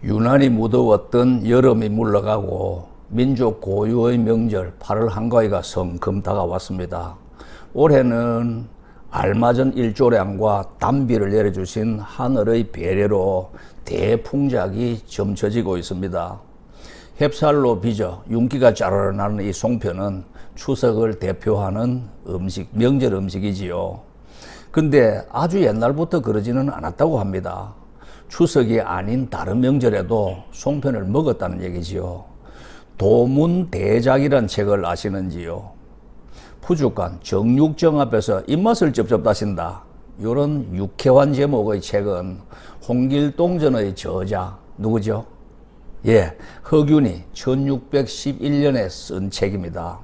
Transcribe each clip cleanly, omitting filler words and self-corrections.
유난히 무더웠던 여름이 물러가고 민족 고유의 명절 8월 한가위가 성큼 다가왔습니다. 올해는 알맞은 일조량과 단비를 내려주신 하늘의 배려로 대풍작이 점쳐지고 있습니다. 햅쌀로 빚어 윤기가 짜르르 나는 이 송편은 추석을 대표하는 음식, 명절 음식이지요. 근데 아주 옛날부터 그러지는 않았다고 합니다. 추석이 아닌 다른 명절에도 송편을 먹었다는 얘기지요. 도문대작이란 책을 아시는지요? 푸주간 정육정 앞에서 입맛을 쩝쩝다신다. 이런 유쾌한 제목의 책은 홍길동전의 저자 누구죠? 예, 허균이 1611년에 쓴 책입니다.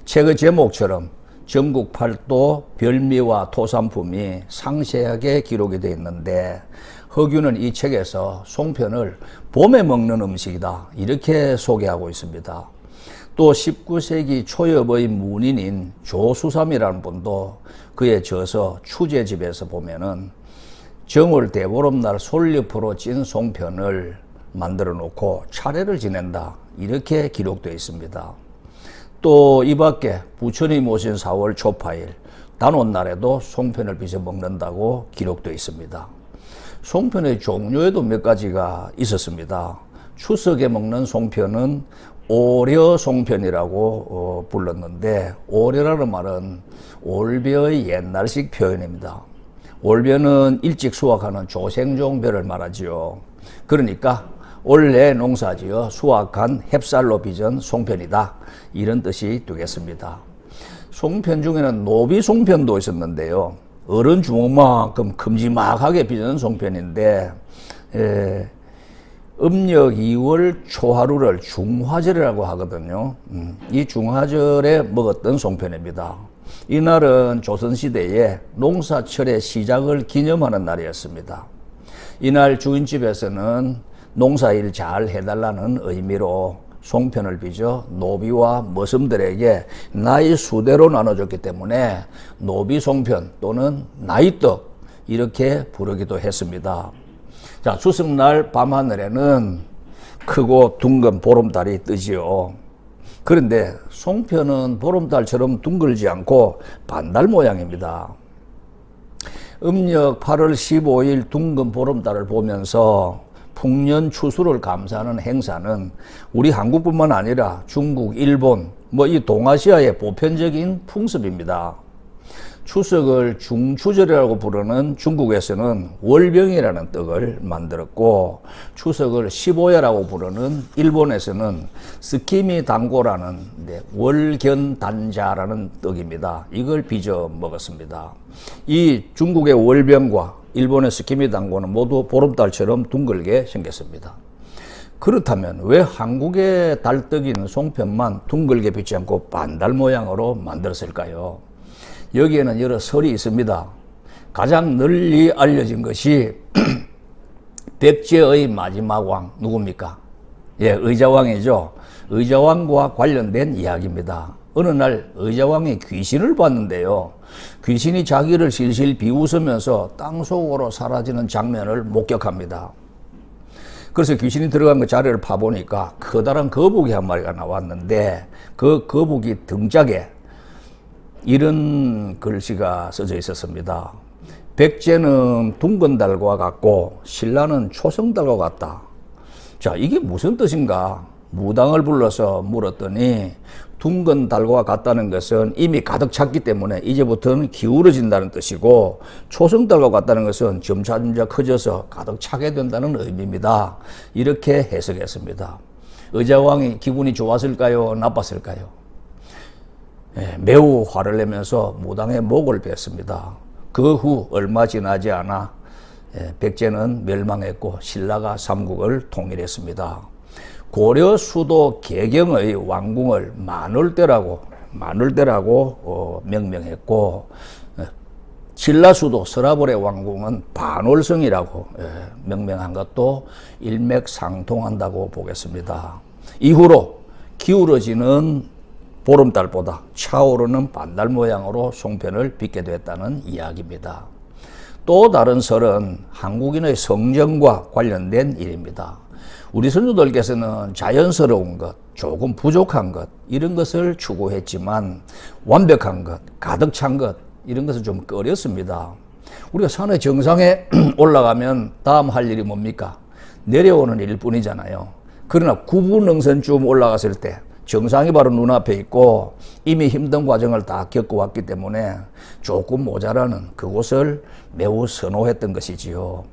책의 제목처럼 전국 팔도 별미와 토산품이 상세하게 기록이 되어 있는데 허균은 이 책에서 송편을 봄에 먹는 음식이다 이렇게 소개하고 있습니다. 또 19세기 초엽의 문인인 조수삼이라는 분도 그의 저서 추제집에서 보면은 정월 대보름날 솔잎으로 찐 송편을 만들어 놓고 차례를 지낸다 이렇게 기록되어 있습니다. 또 이 밖에 부처님 오신 4월 초파일 단오날에도 송편을 빚어 먹는다고 기록되어 있습니다. 송편의 종류에도 몇 가지가 있었습니다. 추석에 먹는 송편은 오려송편이라고 불렀는데 오려라는 말은 올벼의 옛날식 표현입니다. 올벼는 일찍 수확하는 조생종벼를 말하지요. 그러니까 올해 농사지어 수확한 햅쌀로 빚은 송편이다 이런 뜻이 되겠습니다. 송편 중에는 노비송편도 있었는데요. 어른 주먹만큼 큼지막하게 빚은 송편인데 음력 2월 초하루를 중화절이라고 하거든요. 이 중화절에 먹었던 송편입니다. 이날은 조선시대에 농사철의 시작을 기념하는 날이었습니다. 이날 주인집에서는 농사일 잘 해달라는 의미로 송편을 빚어 노비와 머슴들에게 나이 수대로 나눠줬기 때문에 노비송편 또는 나이떡 이렇게 부르기도 했습니다. 자, 추석날 밤하늘에는 크고 둥근 보름달이 뜨지요. 그런데 송편은 보름달처럼 둥글지 않고 반달 모양입니다. 음력 8월 15일 둥근 보름달을 보면서 풍년 추수를 감사하는 행사는 우리 한국뿐만 아니라 중국, 일본, 이 동아시아의 보편적인 풍습입니다. 추석을 중추절이라고 부르는 중국에서는 월병이라는 떡을 만들었고 추석을 시보야라고 부르는 일본에서는 스키미 단고라는 월견단자라는 떡입니다. 이걸 빚어 먹었습니다. 이 중국의 월병과 일본의 스키미 단고는 모두 보름달처럼 둥글게 생겼습니다. 그렇다면 왜 한국의 달떡인 송편만 둥글게 빚지 않고 반달 모양으로 만들었을까요? 여기에는 여러 설이 있습니다. 가장 널리 알려진 것이 백제의 마지막 왕 누굽니까? 예, 의자왕이죠. 의자왕과 관련된 이야기입니다. 어느 날 의자왕이 귀신을 봤는데요. 귀신이 자기를 실실 비웃으면서 땅속으로 사라지는 장면을 목격합니다. 그래서 귀신이 들어간 그 자리를 파보니까 커다란 거북이 한 마리가 나왔는데 그 거북이 등짝에 이런 글씨가 써져 있었습니다. 백제는 둥근 달과 같고 신라는 초성달과 같다. 자, 이게 무슨 뜻인가? 무당을 불러서 물었더니 둥근 달과 같다는 것은 이미 가득 찼기 때문에 이제부터는 기울어진다는 뜻이고 초성달과 같다는 것은 점차점차 커져서 가득 차게 된다는 의미입니다. 이렇게 해석했습니다. 의자왕이 기분이 좋았을까요? 나빴을까요? 매우 화를 내면서 무당의 목을 bes습니다. 그 후 얼마 지나지 않아 백제는 멸망했고 신라가 삼국을 통일했습니다. 고려 수도 개경의 왕궁을 만월대라고 명명했고 신라 수도 서라볼의 왕궁은 반월성이라고 명명한 것도 일맥상통한다고 보겠습니다. 이후로 기울어지는 보름달보다 차오르는 반달 모양으로 송편을 빚게 됐다는 이야기입니다. 또 다른 설은 한국인의 성전과 관련된 일입니다. 우리 선조들께서는 자연스러운 것, 조금 부족한 것, 이런 것을 추구했지만 완벽한 것, 가득 찬 것, 이런 것은 좀 꺼렸습니다. 우리가 산의 정상에 올라가면 다음 할 일이 뭡니까? 내려오는 일뿐이잖아요. 그러나 구부능선쯤 올라갔을 때 정상이 바로 눈앞에 있고 이미 힘든 과정을 다 겪어왔기 때문에 조금 모자라는 그곳을 매우 선호했던 것이지요.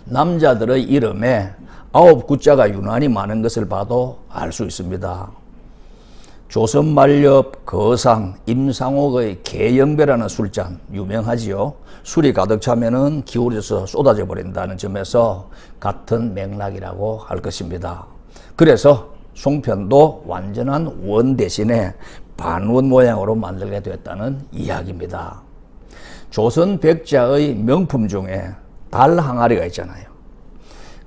남자들의 이름에 9구자가 유난히 많은 것을 봐도 알 수 있습니다. 조선만렵 거상 임상옥의 개영배라는 술잔 유명하지요. 술이 가득 차면은 기울여서 쏟아져 버린다는 점에서 같은 맥락이라고 할 것입니다. 그래서 송편도 완전한 원 대신에 반원 모양으로 만들게 됐다는 이야기입니다. 조선 백자의 명품 중에 달 항아리가 있잖아요.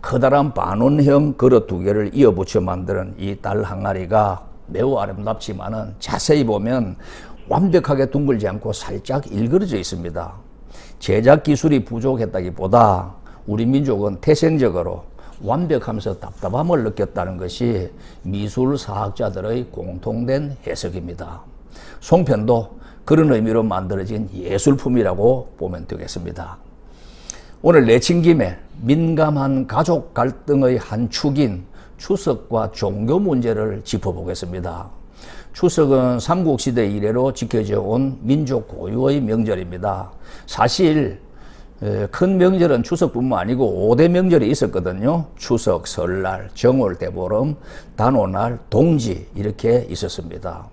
커다란 반원형 그릇 두 개를 이어붙여 만드는 이 달 항아리가 매우 아름답지만은 자세히 보면 완벽하게 둥글지 않고 살짝 일그러져 있습니다. 제작 기술이 부족했다기보다 우리 민족은 태생적으로 완벽하면서 답답함을 느꼈다는 것이 미술사학자들의 공통된 해석입니다. 송편도 그런 의미로 만들어진 예술품이라고 보면 되겠습니다. 오늘 내친 김에 민감한 가족 갈등의 한 축인 추석과 종교 문제를 짚어보겠습니다. 추석은 삼국시대 이래로 지켜져 온 민족 고유의 명절입니다. 사실 큰 명절은 추석뿐만 아니고 5대 명절이 있었거든요. 추석, 설날, 정월, 대보름, 단오날, 동지 이렇게 있었습니다.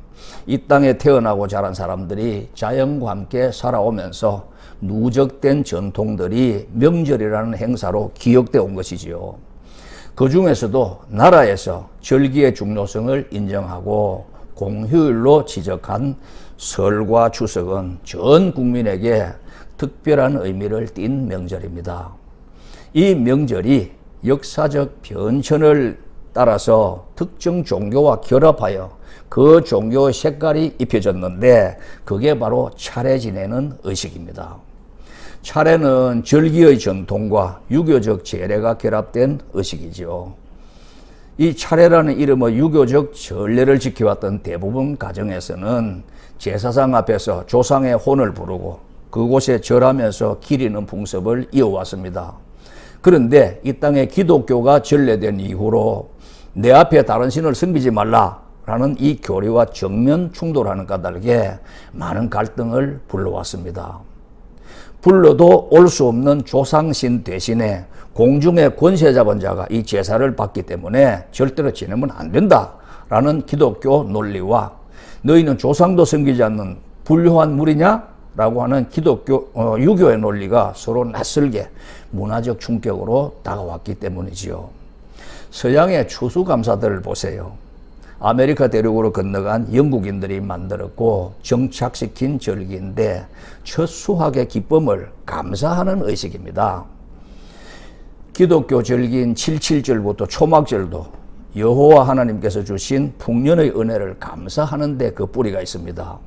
이 땅에 태어나고 자란 사람들이 자연과 함께 살아오면서 누적된 전통들이 명절이라는 행사로 기억되어 온 것이지요. 그 중에서도 나라에서 절기의 중요성을 인정하고 공휴일로 지적한 설과 추석은 전 국민에게 특별한 의미를 띤 명절입니다. 이 명절이 역사적 변천을 따라서 특정 종교와 결합하여 그 종교의 색깔이 입혀졌는데 그게 바로 차례 지내는 의식입니다. 차례는 절기의 전통과 유교적 제례가 결합된 의식이죠. 이 차례라는 이름의 유교적 전례를 지켜왔던 대부분 가정에서는 제사상 앞에서 조상의 혼을 부르고 그곳에 절하면서 기리는 풍습을 이어왔습니다. 그런데 이 땅에 기독교가 전래된 이후로 내 앞에 다른 신을 섬기지 말라라는 이 교리와 정면 충돌하는 까닭에 많은 갈등을 불러왔습니다. 불러도 올 수 없는 조상신 대신에 공중의 권세 잡은 자가 이 제사를 받기 때문에 절대로 지내면 안 된다라는 기독교 논리와 너희는 조상도 섬기지 않는 불효한 무리냐? 라고 하는 기독교, 유교의 논리가 서로 낯설게 문화적 충격으로 다가왔기 때문이지요. 서양의 추수감사들을 보세요. 아메리카 대륙으로 건너간 영국인들이 만들었고 정착시킨 절기인데 첫 수확의 기쁨을 감사하는 의식입니다. 기독교 절기인 77절부터 초막절도 여호와 하나님께서 주신 풍년의 은혜를 감사하는 데 그 뿌리가 있습니다.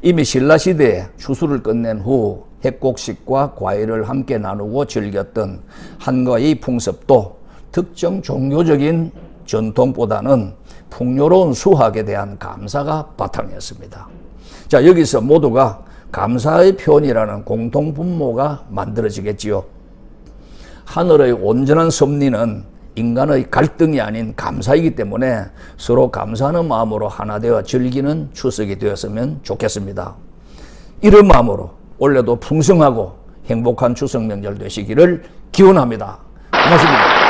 이미 신라시대에 추수를 끝낸 후 핵곡식과 과일을 함께 나누고 즐겼던 한가위 풍습도 특정 종교적인 전통보다는 풍요로운 수확에 대한 감사가 바탕이었습니다. 자, 여기서 모두가 감사의 표현이라는 공통분모가 만들어지겠지요. 하늘의 온전한 섭리는 인간의 갈등이 아닌 감사이기 때문에 서로 감사하는 마음으로 하나 되어 즐기는 추석이 되었으면 좋겠습니다. 이런 마음으로 올해도 풍성하고 행복한 추석 명절 되시기를 기원합니다. 고맙습니다.